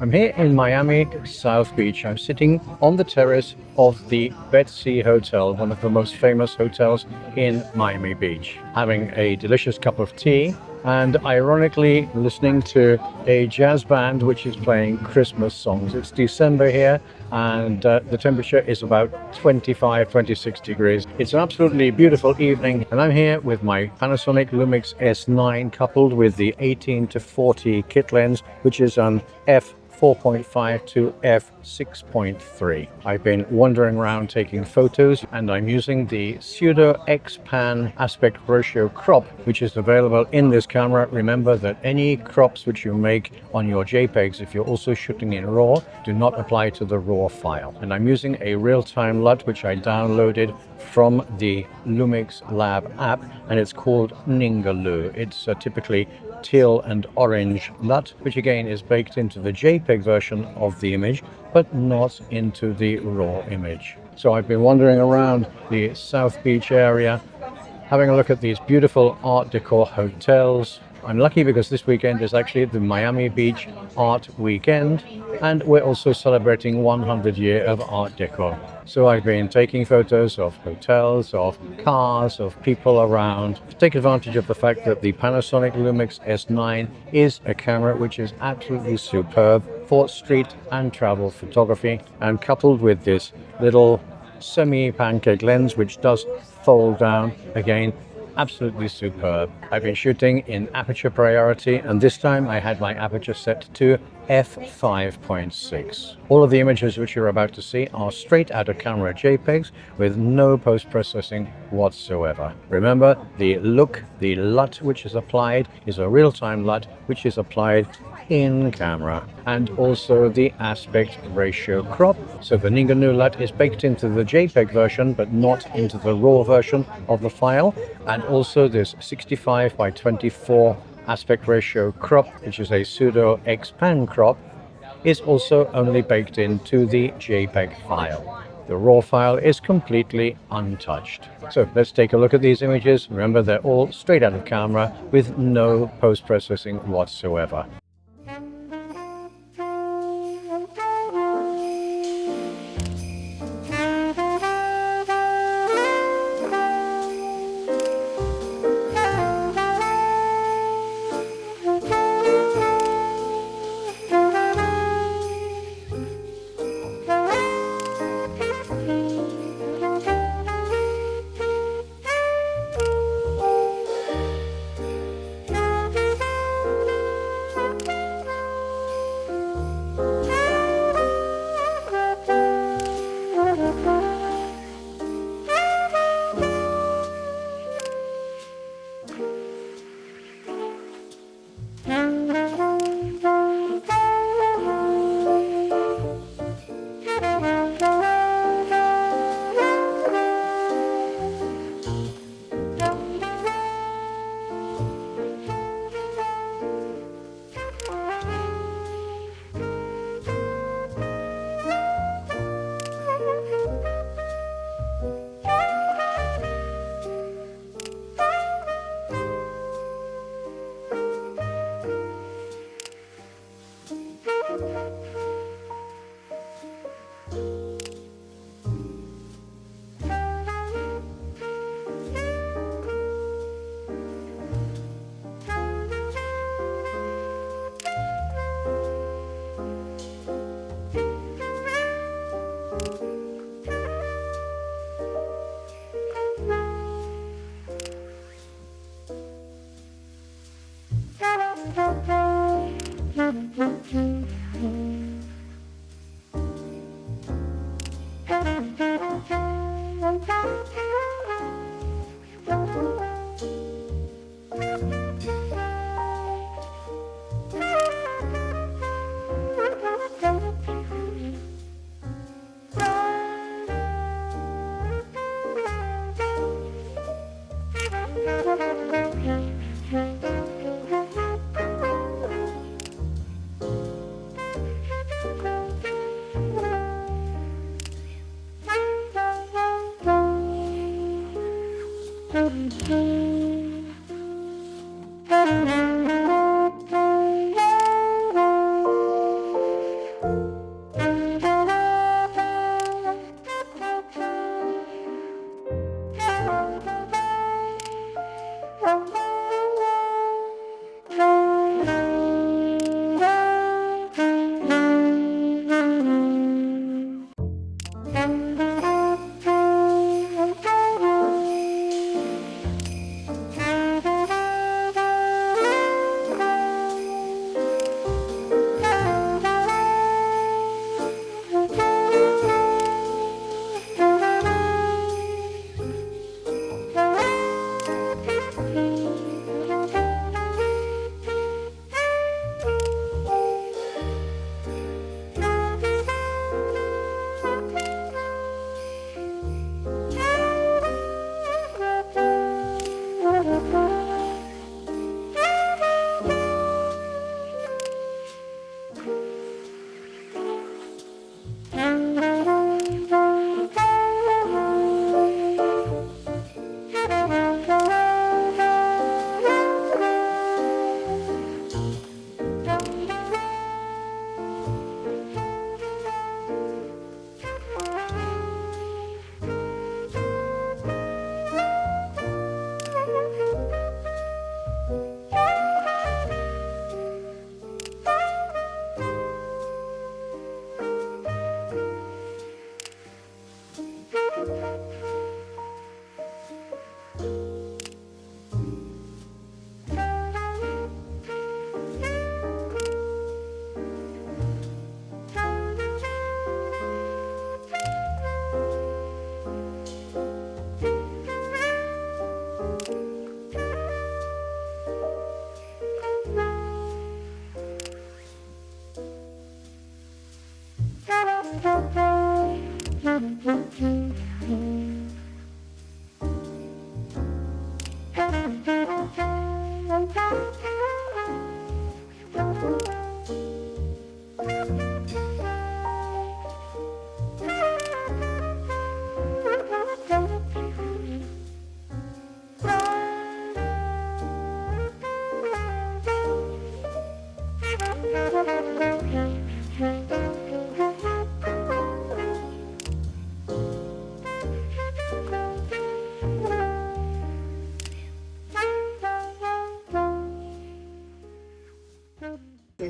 I'm here in Miami South Beach. I'm sitting on the terrace of the Betsy Hotel, one of the most famous hotels in Miami Beach, having a delicious cup of tea and ironically listening to a jazz band which is playing Christmas songs. It's December here and the temperature is about 26 degrees. It's an absolutely beautiful evening and I'm here with my Panasonic Lumix S9 coupled with the 18-40 kit lens, which is an f4.5 to f6.3. I've been wandering around taking photos and I'm using the pseudo XPAN aspect ratio crop, which is available in this camera. Remember that any crops which you make on your JPEGs, if you're also shooting in RAW, do not apply to the RAW file. And I'm using a real-time LUT which I downloaded from the Lumix Lab app, and it's called NINGALOO. It's typically teal and orange LUT, which again is baked into the JPEG version of the image, but not into the RAW image. So I've been wandering around the South Beach area, having a look at these beautiful Art Deco hotels. I'm lucky because this weekend is actually the Miami Beach Art Weekend, and we're also celebrating 100 years of Art Deco. So I've been taking photos of hotels, of cars, of people around, to take advantage of the fact that the Panasonic Lumix S9 is a camera which is absolutely superb for street and travel photography, and coupled with this little semi-pancake lens which does fold down, again absolutely superb. I've been shooting in aperture priority and this time I had my aperture set to f5.6. All of the images which you're about to see are straight out of camera JPEGs with no post-processing whatsoever. Remember, the LUT which is applied is a real-time LUT which is applied in camera, and also the aspect ratio crop. So the NINGALOO LUT is baked into the JPEG version but not into the RAW version of the file, and also this 65:24 aspect ratio crop, which is a pseudo XPAN crop, is also only baked into the JPEG file. The RAW file is completely untouched. So let's take a look at these images. Remember, they're all straight out of camera with no post-processing whatsoever.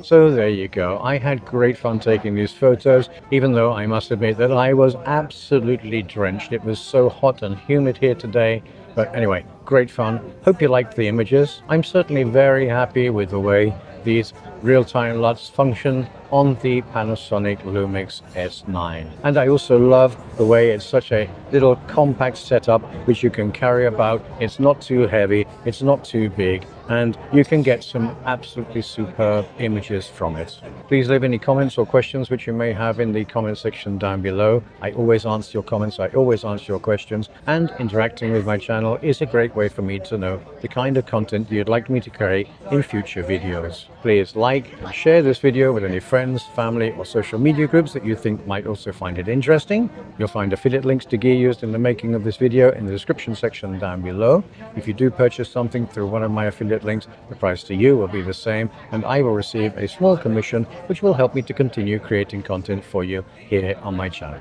So there you go. I had great fun taking these photos, even though I must admit that I was absolutely drenched. It was so hot and humid here today. But anyway, great fun. Hope you liked the images. I'm certainly very happy with the way these real-time LUTs function on the Panasonic Lumix S9. And I also love the way it's such a little compact setup which you can carry about. It's not too heavy, it's not too big, and you can get some absolutely superb images from it. Please leave any comments or questions which you may have in the comment section down below. I always answer your comments, I always answer your questions, and interacting with my channel is a great way for me to know the kind of content you'd like me to create in future videos. Please like and share this video with any friends, family or social media groups that you think might also find it interesting. You'll find affiliate links to gear used in the making of this video in the description section down below. If you do purchase something through one of my affiliate links, the price to you will be the same, and I will receive a small commission which will help me to continue creating content for you here on my channel.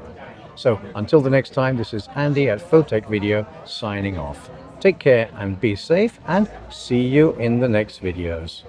So until the next time, this is Andy at Photechvideo signing off. Take care and be safe, and see you in the next videos.